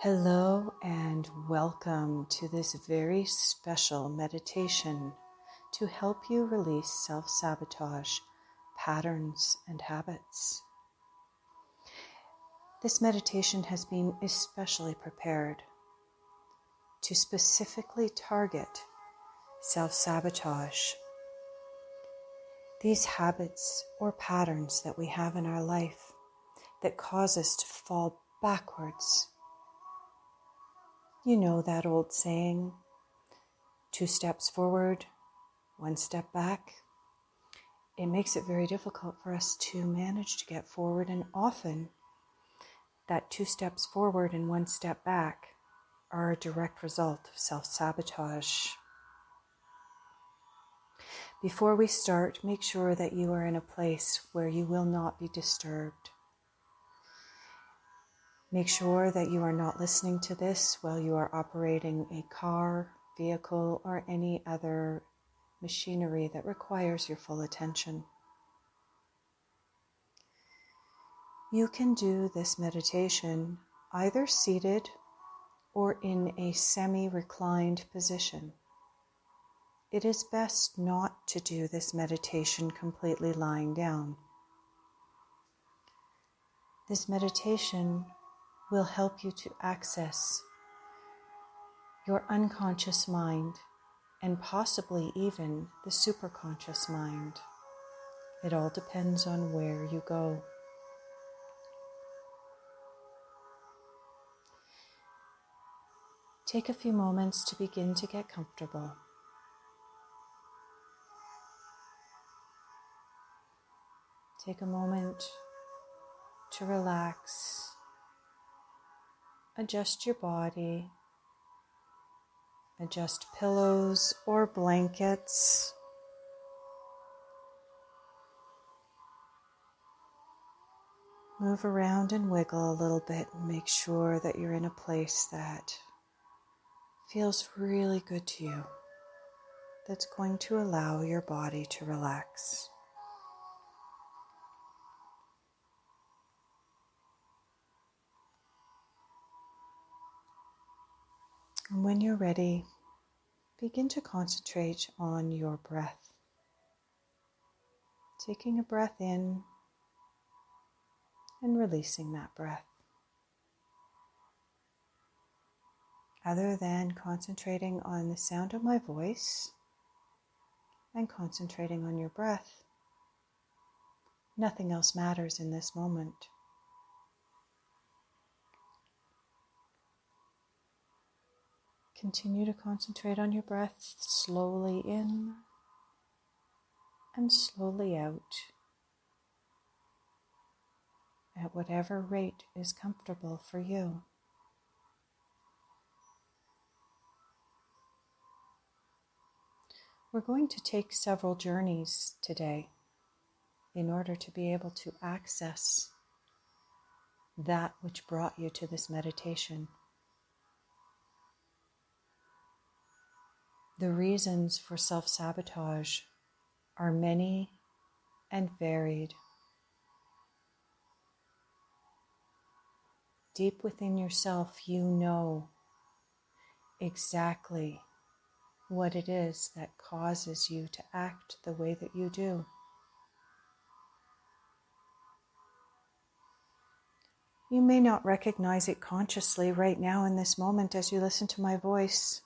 Hello and welcome to this very special meditation to help you release self-sabotage, patterns, and habits. This meditation has been especially prepared to specifically target self-sabotage, these habits or patterns that we have in our life that cause us to fall backwards. You know that old saying, 2 steps forward, 1 step back. It makes it very difficult for us to manage to get forward, and often that 2 steps forward and 1 step back are a direct result of self-sabotage. Before we start, make sure that you are in a place where you will not be disturbed. Make sure that you are not listening to this while you are operating a car, vehicle, or any other machinery that requires your full attention. You can do this meditation either seated or in a semi-reclined position. It is best not to do this meditation completely lying down. This meditation will help you to access your unconscious mind and possibly even the superconscious mind. It all depends on where you go. Take a few moments to begin to get comfortable. Take a moment to relax. Adjust your body. Adjust pillows or blankets. Move around and wiggle a little bit and make sure that you're in a place that feels really good to you, that's going to allow your body to relax. And when you're ready, begin to concentrate on your breath. Taking a breath in and releasing that breath. Other than concentrating on the sound of my voice and concentrating on your breath, nothing else matters in this moment. Continue to concentrate on your breath, slowly in and slowly out, at whatever rate is comfortable for you. We're going to take several journeys today in order to be able to access that which brought you to this meditation. The reasons for self-sabotage are many and varied. Deep within yourself, you know exactly what it is that causes you to act the way that you do. You may not recognize it consciously right now in this moment as you listen to my voice,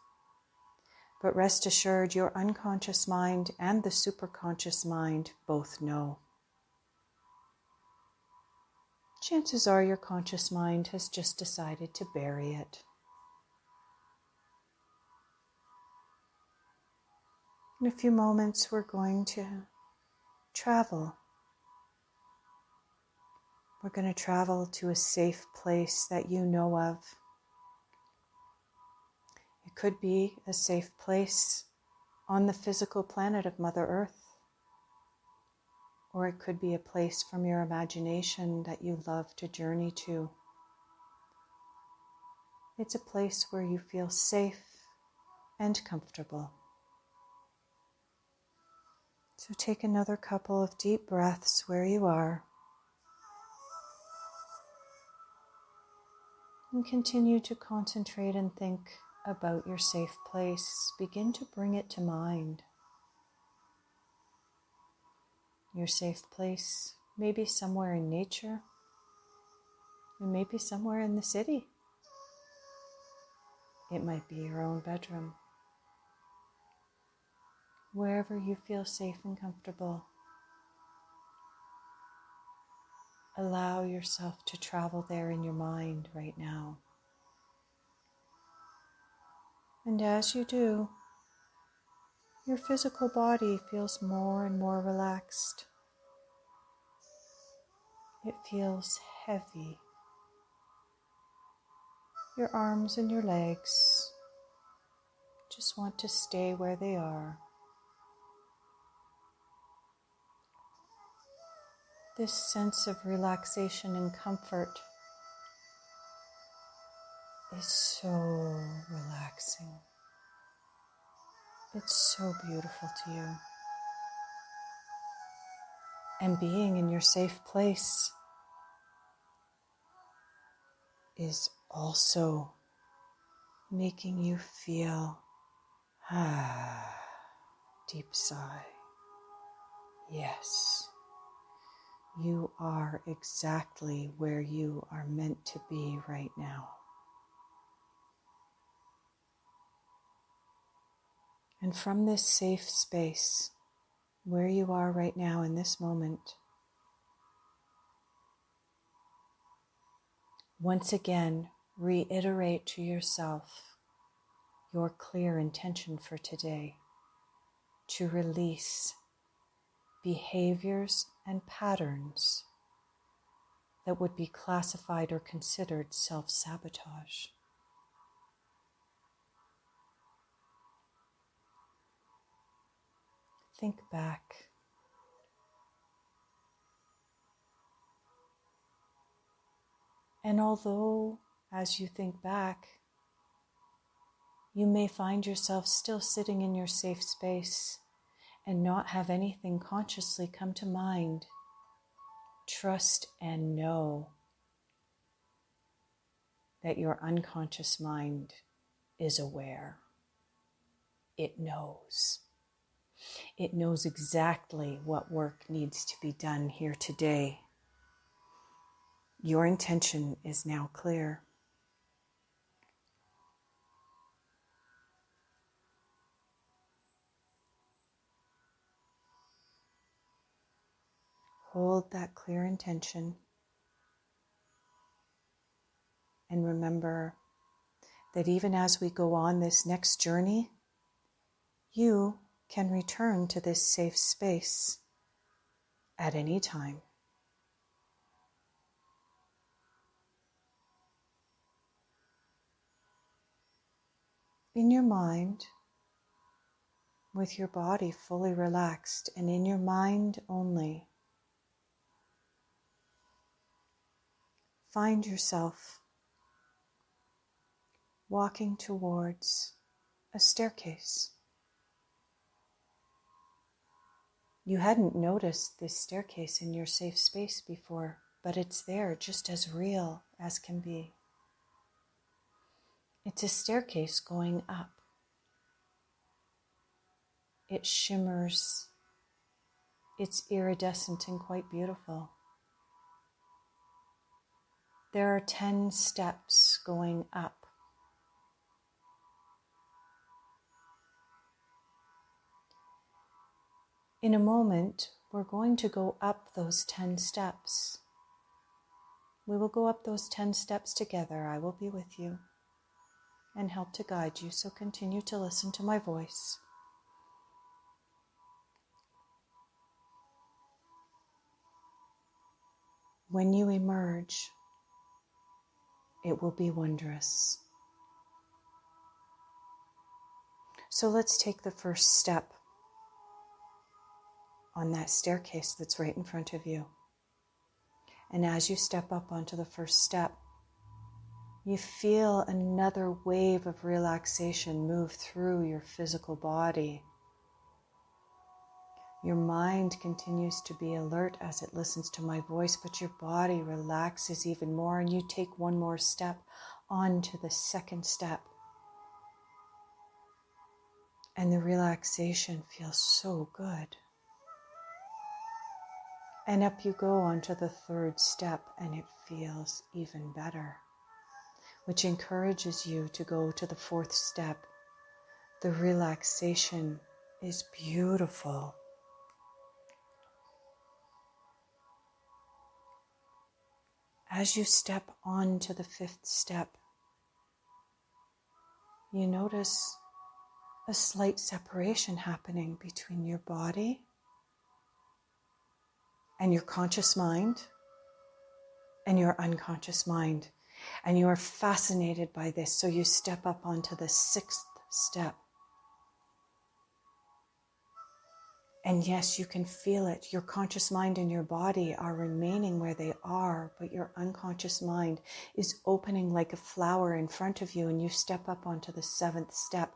but rest assured your unconscious mind and the superconscious mind both know. Chances are your conscious mind has just decided to bury it. In a few moments, we're going to travel. We're going to travel to a safe place that you know of. It could be a safe place on the physical planet of Mother Earth, or it could be a place from your imagination that you love to journey to. It's a place where you feel safe and comfortable. So take another couple of deep breaths where you are. And continue to concentrate and think about your safe place. Begin to bring it to mind. Your safe place may be somewhere in nature. It may be somewhere in the city. It might be your own bedroom. Wherever you feel safe and comfortable, allow yourself to travel there in your mind right now. And as you do, your physical body feels more and more relaxed. It feels heavy. Your arms and your legs just want to stay where they are. This sense of relaxation and comfort is so relaxing. It's so beautiful to you. And being in your safe place is also making you feel deep sigh. Yes, you are exactly where you are meant to be right now. And from this safe space, where you are right now in this moment, once again, reiterate to yourself your clear intention for today to release behaviors and patterns that would be classified or considered self-sabotage. Think back. And although, as you think back, you may find yourself still sitting in your safe space and not have anything consciously come to mind, trust and know that your unconscious mind is aware. It knows. It knows exactly what work needs to be done here today. Your intention is now clear. Hold that clear intention and remember that even as we go on this next journey, you can return to this safe space at any time. In your mind, with your body fully relaxed and in your mind only, find yourself walking towards a staircase. You hadn't noticed this staircase in your safe space before, but it's there just as real as can be. It's a staircase going up. It shimmers. It's iridescent and quite beautiful. There are 10 steps going up. In a moment, we're going to go up those 10 steps. We will go up those 10 steps together. I will be with you and help to guide you, so continue to listen to my voice. When you emerge, it will be wondrous. So let's take the first step on that staircase that's right in front of you. And as you step up onto the first step, you feel another wave of relaxation move through your physical body. Your mind continues to be alert as it listens to my voice, but your body relaxes even more, and you take one more step onto the second step. And the relaxation feels so good. And up you go onto the third step, and it feels even better, which encourages you to go to the fourth step. The relaxation is beautiful. As you step on to the fifth step, you notice a slight separation happening between your body and your conscious mind and your unconscious mind. And you are fascinated by this, so you step up onto the sixth step. And yes, you can feel it. Your conscious mind and your body are remaining where they are, but your unconscious mind is opening like a flower in front of you, and you step up onto the seventh step.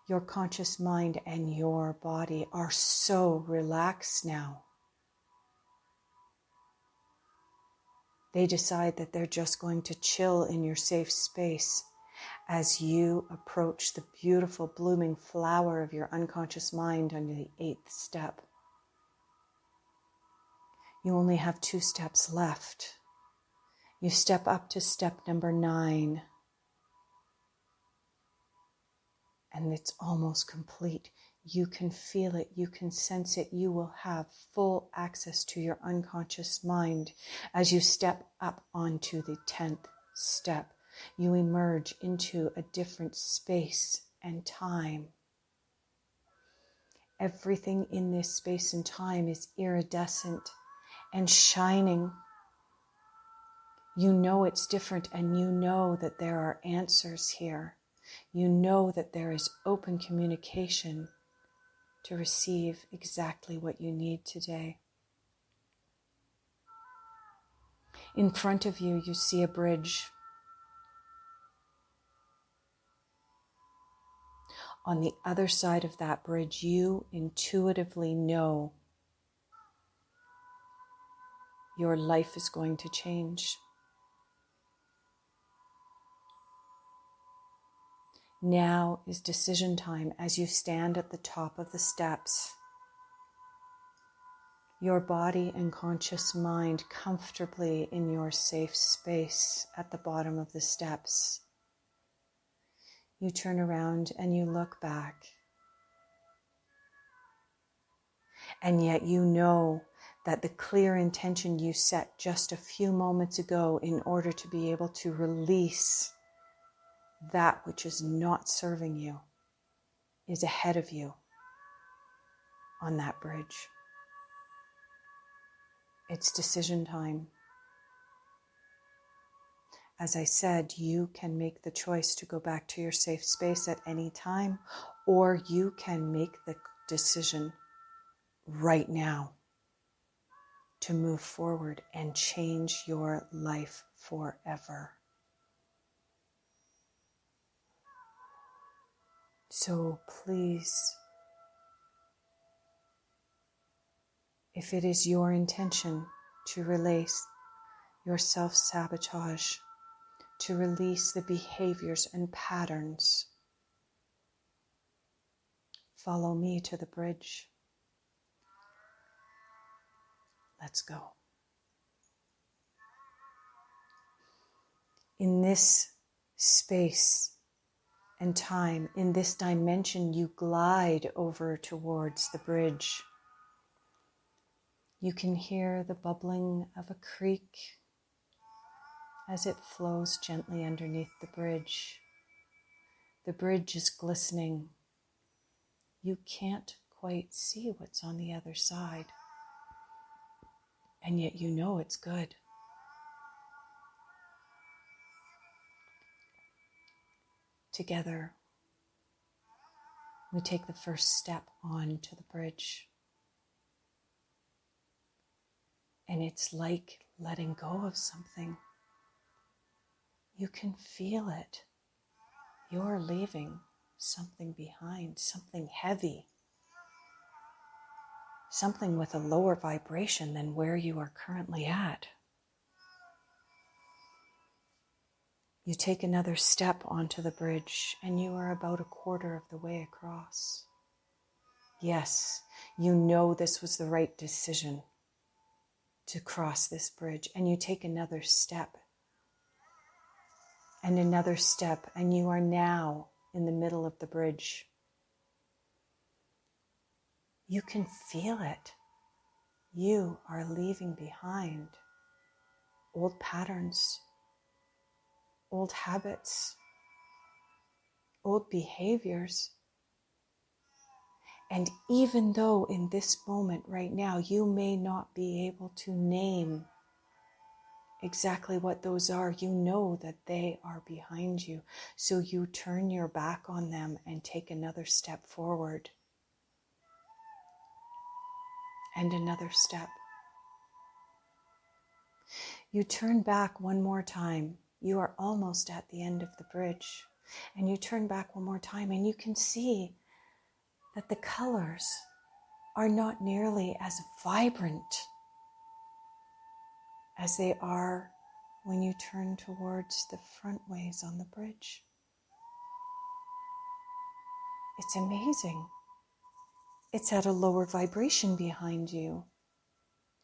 Your conscious mind and your body are so relaxed now. They decide that they're just going to chill in your safe space as you approach the beautiful blooming flower of your unconscious mind on the eighth step. You only have 2 steps left. You step up to step number 9, and it's almost complete. You can feel it, you can sense it. You will have full access to your unconscious mind as you step up onto the 10th step. You emerge into a different space and time. Everything in this space and time is iridescent and shining. You know it's different, and you know that there are answers here. You know that there is open communication to receive exactly what you need today. In front of you, you see a bridge. On the other side of that bridge, you intuitively know your life is going to change. Now is decision time as you stand at the top of the steps. Your body and conscious mind comfortably in your safe space at the bottom of the steps. You turn around and you look back. And yet you know that the clear intention you set just a few moments ago in order to be able to release that which is not serving you is ahead of you on that bridge. It's decision time. As I said, you can make the choice to go back to your safe space at any time, or you can make the decision right now to move forward and change your life forever. So please, if it is your intention to release your self-sabotage, to release the behaviors and patterns, follow me to the bridge. Let's go. In this space and time, in this dimension, you glide over towards the bridge. You can hear the bubbling of a creek as it flows gently underneath the bridge. The bridge is glistening. You can't quite see what's on the other side, and yet you know it's good. Together, we take the first step onto the bridge. And it's like letting go of something. You can feel it. You're leaving something behind, something heavy, something with a lower vibration than where you are currently at. You take another step onto the bridge and you are about a quarter of the way across. Yes, you know this was the right decision to cross this bridge, and you take another step and another step, and you are now in the middle of the bridge. You can feel it. You are leaving behind old patterns, old habits, old behaviors. And even though in this moment right now, you may not be able to name exactly what those are, you know that they are behind you. So you turn your back on them and take another step forward. And another step. You turn back one more time. You are almost at the end of the bridge. And you turn back one more time and you can see that the colors are not nearly as vibrant as they are when you turn towards the front ways on the bridge. It's amazing. It's at a lower vibration behind you.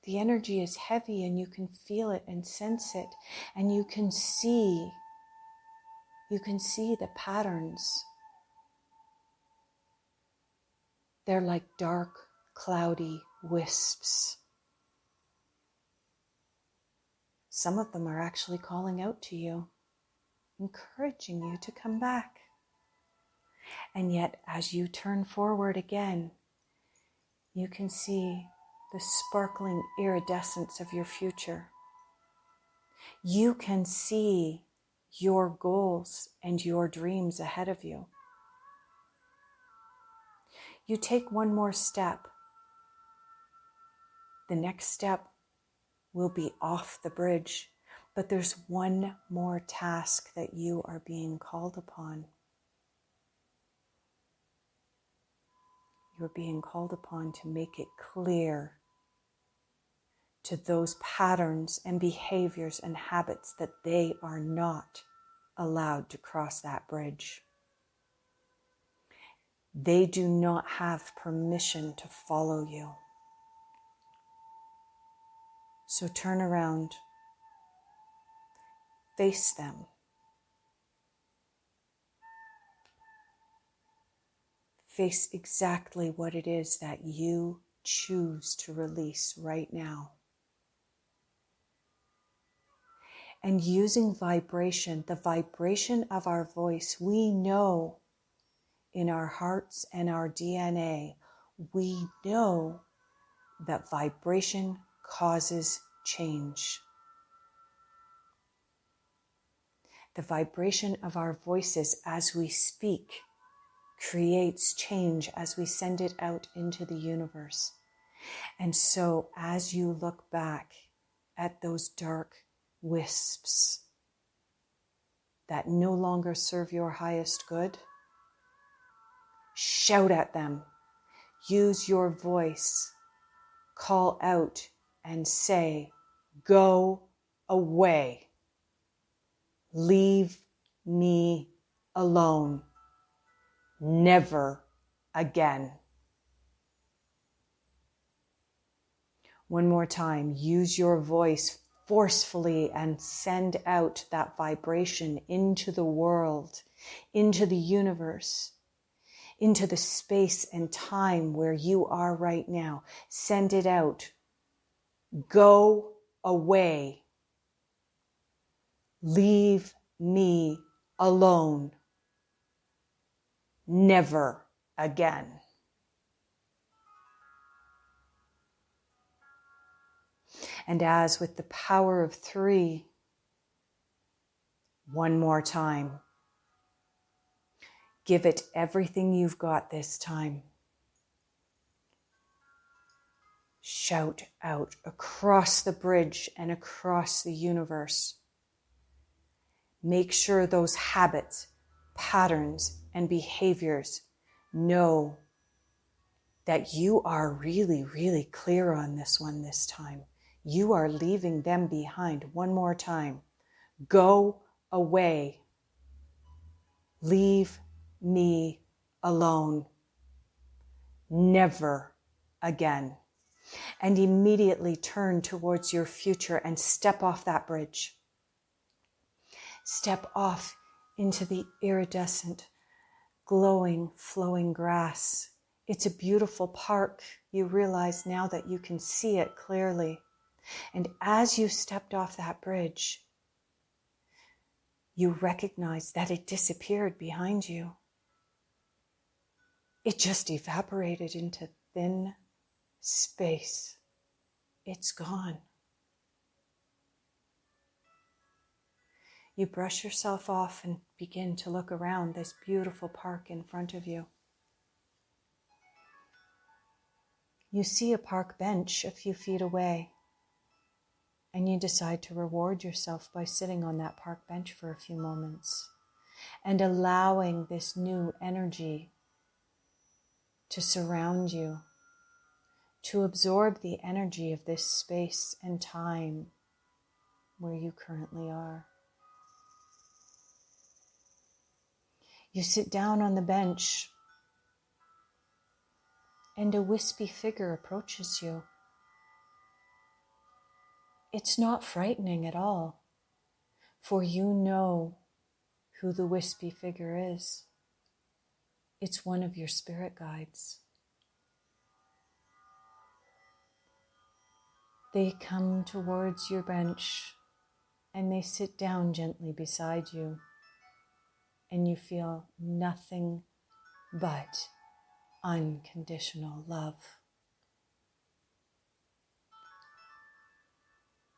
The energy is heavy and you can feel it and sense it, and you can see the patterns. They're like dark, cloudy wisps. Some of them are actually calling out to you, encouraging you to come back. And yet, as you turn forward again, you can see the sparkling iridescence of your future. You can see your goals and your dreams ahead of you. You take one more step. The next step will be off the bridge, but there's one more task that you are being called upon. You're being called upon to make it clear to those patterns and behaviors and habits that they are not allowed to cross that bridge. They do not have permission to follow you. So turn around, face them. Face exactly what it is that you choose to release right now. And using vibration, the vibration of our voice, we know in our hearts and our DNA, we know that vibration causes change. The vibration of our voices as we speak creates change as we send it out into the universe. And so as you look back at those dark wisps that no longer serve your highest good, shout at them, use your voice, call out and say, go away, leave me alone, never again. One more time, use your voice forcefully and send out that vibration into the world, into the universe, into the space and time where you are right now. Send it out. Go away. Leave me alone. Never again. And as with the power of 3, one more time. Give it everything you've got this time. Shout out across the bridge and across the universe. Make sure those habits, patterns, and behaviors know that you are really, really clear on this one this time. You are leaving them behind one more time. Go away. Leave me alone. Never again. And immediately turn towards your future and step off that bridge. Step off into the iridescent, glowing, flowing grass. It's a beautiful park. You realize now that you can see it clearly. And as you stepped off that bridge, you recognize that it disappeared behind you. It just evaporated into thin space. It's gone. You brush yourself off and begin to look around this beautiful park in front of you. You see a park bench a few feet away, and you decide to reward yourself by sitting on that park bench for a few moments and allowing this new energy to surround you, to absorb the energy of this space and time where you currently are. You sit down on the bench, and a wispy figure approaches you. It's not frightening at all, for you know who the wispy figure is. It's one of your spirit guides. They come towards your bench and they sit down gently beside you, and you feel nothing but unconditional love.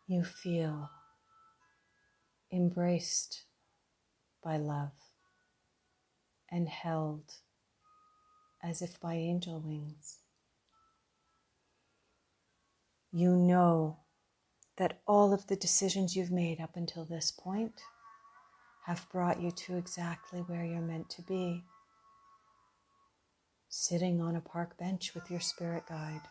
You feel embraced by love and held as if by angel wings. You know that all of the decisions you've made up until this point have brought you to exactly where you're meant to be, sitting on a park bench with your spirit guide.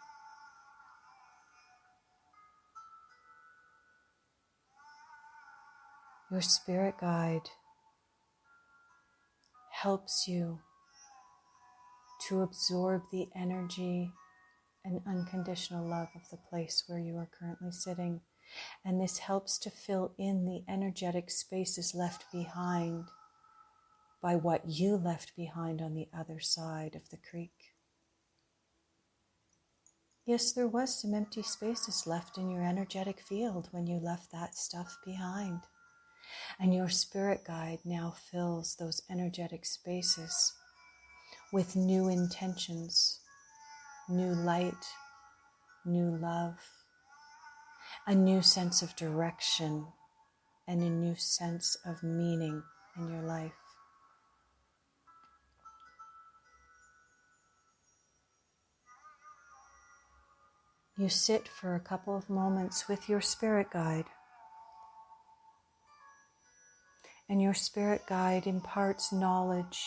Your spirit guide helps you to absorb the energy and unconditional love of the place where you are currently sitting. And this helps to fill in the energetic spaces left behind by what you left behind on the other side of the creek. Yes, there was some empty spaces left in your energetic field when you left that stuff behind. And your spirit guide now fills those energetic spaces with new intentions, new light, new love, a new sense of direction, and a new sense of meaning in your life. You sit for a couple of moments with your spirit guide, and your spirit guide imparts knowledge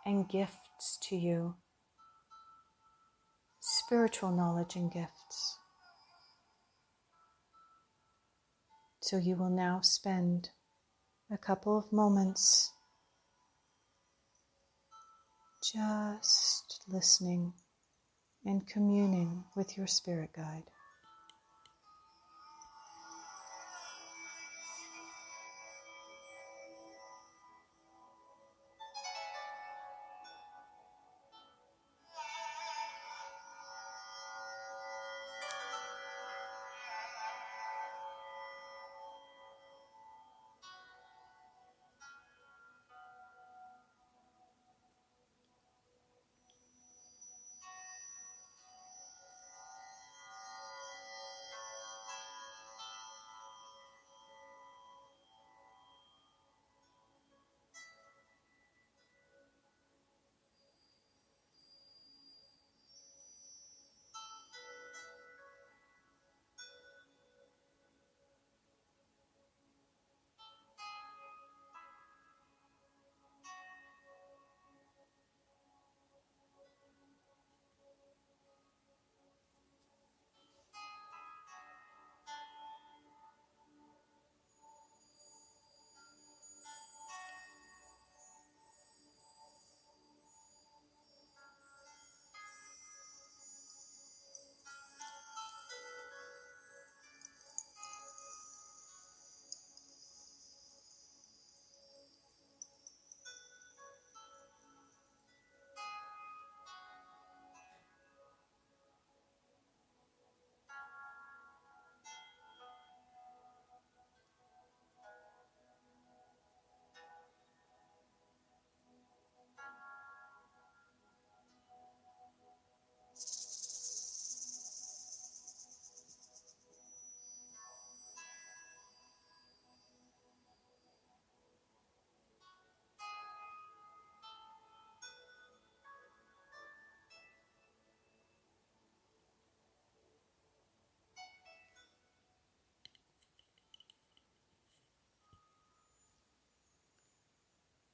and gifts to you, spiritual knowledge and gifts. So you will now spend a couple of moments just listening and communing with your spirit guide.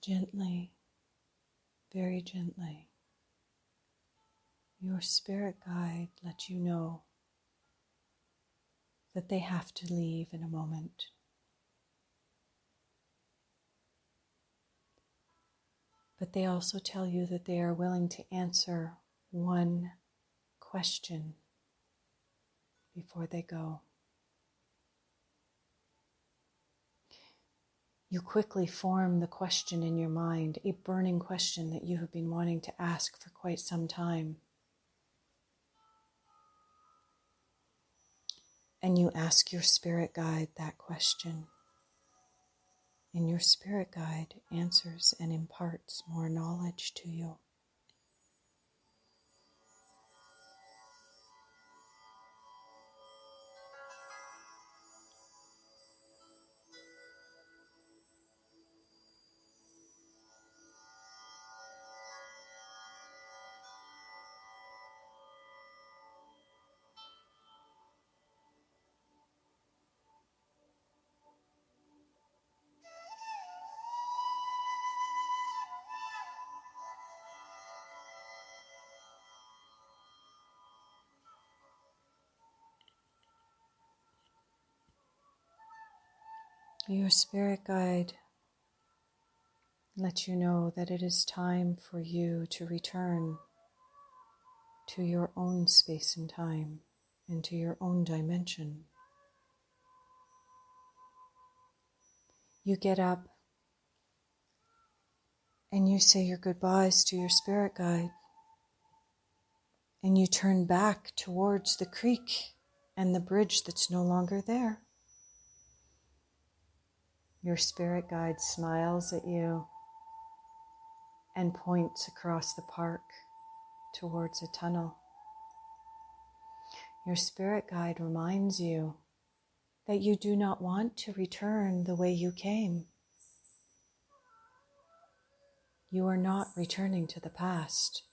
Gently, very gently, your spirit guide lets you know that they have to leave in a moment. But they also tell you that they are willing to answer one question before they go. You quickly form the question in your mind, a burning question that you have been wanting to ask for quite some time. And you ask your spirit guide that question. And your spirit guide answers and imparts more knowledge to you. Your spirit guide lets you know that it is time for you to return to your own space and time and to your own dimension. You get up and you say your goodbyes to your spirit guide, and you turn back towards the creek and the bridge that's no longer there. Your spirit guide smiles at you and points across the park towards a tunnel. Your spirit guide reminds you that you do not want to return the way you came. You are not returning to the past.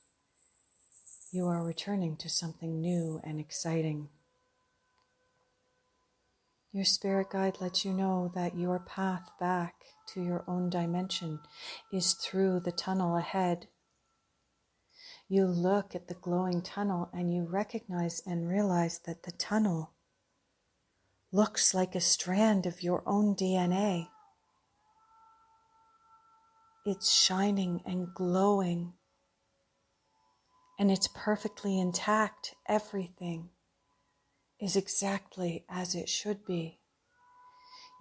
You are returning to something new and exciting. Your spirit guide lets you know that your path back to your own dimension is through the tunnel ahead. You look at the glowing tunnel and you recognize and realize that the tunnel looks like a strand of your own DNA. It's shining and glowing, and it's perfectly intact. Everything is exactly as it should be.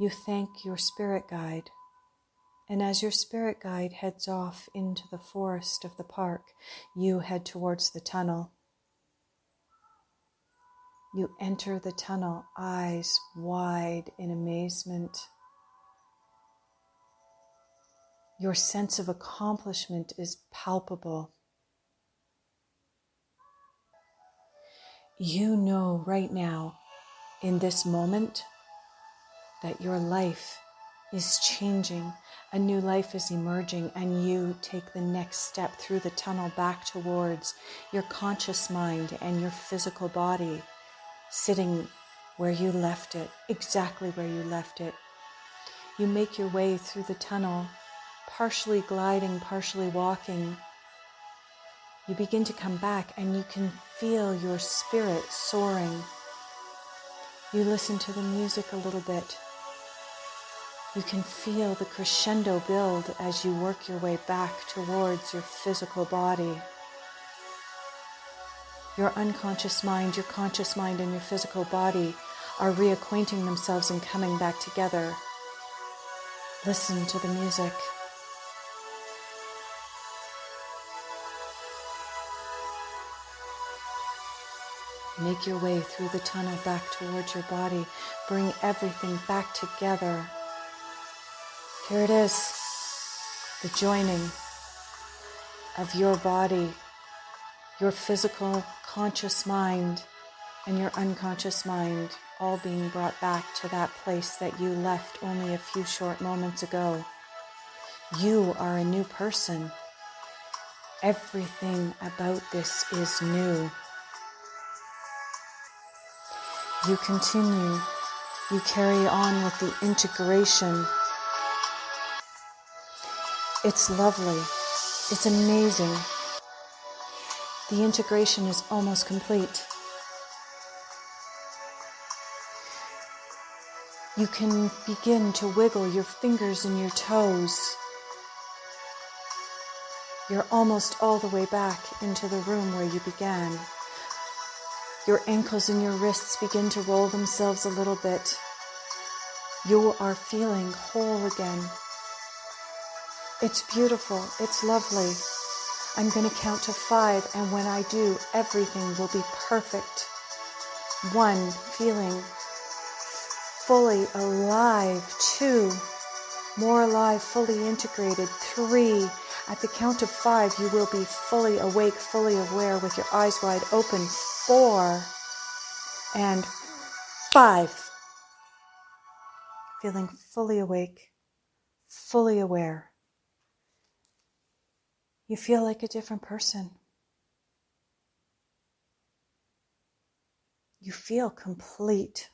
You thank your spirit guide, and as your spirit guide heads off into the forest of the park, you head towards the tunnel. You enter the tunnel, eyes wide in amazement. Your sense of accomplishment is palpable. You know right now, in this moment, that your life is changing. A new life is emerging, and you take the next step through the tunnel back towards your conscious mind and your physical body, sitting where you left it, exactly where you left it. You make your way through the tunnel, partially gliding, partially walking. You begin to come back, and you can feel your spirit soaring. You listen to the music a little bit. You can feel the crescendo build as you work your way back towards your physical body. Your unconscious mind, your conscious mind, and your physical body are reacquainting themselves and coming back together. Listen to the music. Make your way through the tunnel back towards your body. Bring everything back together. Here it is, the joining of your body, your physical conscious mind, and your unconscious mind, all being brought back to that place that you left only a few short moments ago. You are a new person. Everything about this is new. You continue, you carry on with the integration. It's lovely. It's amazing. The integration is almost complete. You can begin to wiggle your fingers and your toes. You're almost all the way back into the room where you began. Your ankles and your wrists begin to roll themselves a little bit. You are feeling whole again. It's beautiful. It's lovely. I'm going to count to 5, and when I do, everything will be perfect. 1, feeling fully alive. 2, more alive, fully integrated. 3, at the count of 5, you will be fully awake, fully aware with your eyes wide open. 4 and 5. Feeling fully awake, fully aware. You feel like a different person. You feel complete.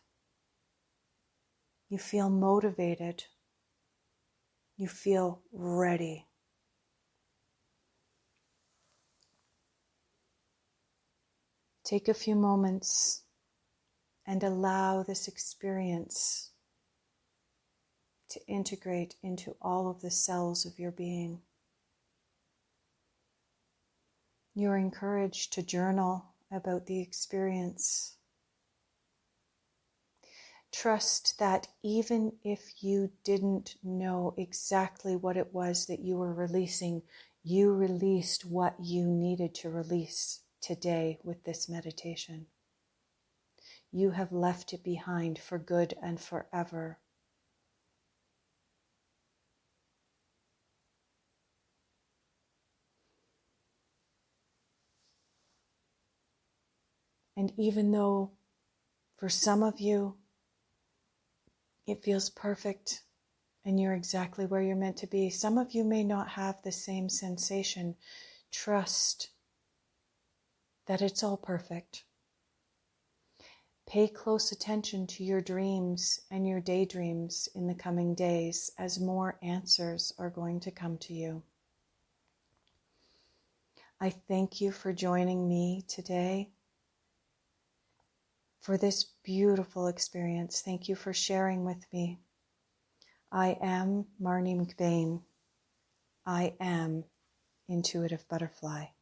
You feel motivated. You feel ready. Take a few moments and allow this experience to integrate into all of the cells of your being. You're encouraged to journal about the experience. Trust that even if you didn't know exactly what it was that you were releasing, you released what you needed to release today with this meditation. You have left it behind for good and forever. And even though for some of you it feels perfect and you're exactly where you're meant to be, some of you may not have the same sensation. Trust that it's all perfect. Pay close attention to your dreams and your daydreams in the coming days, as more answers are going to come to you. I thank you for joining me today for this beautiful experience. Thank you for sharing with me. I am Marnie McBain. I am Intuitive Butterfly.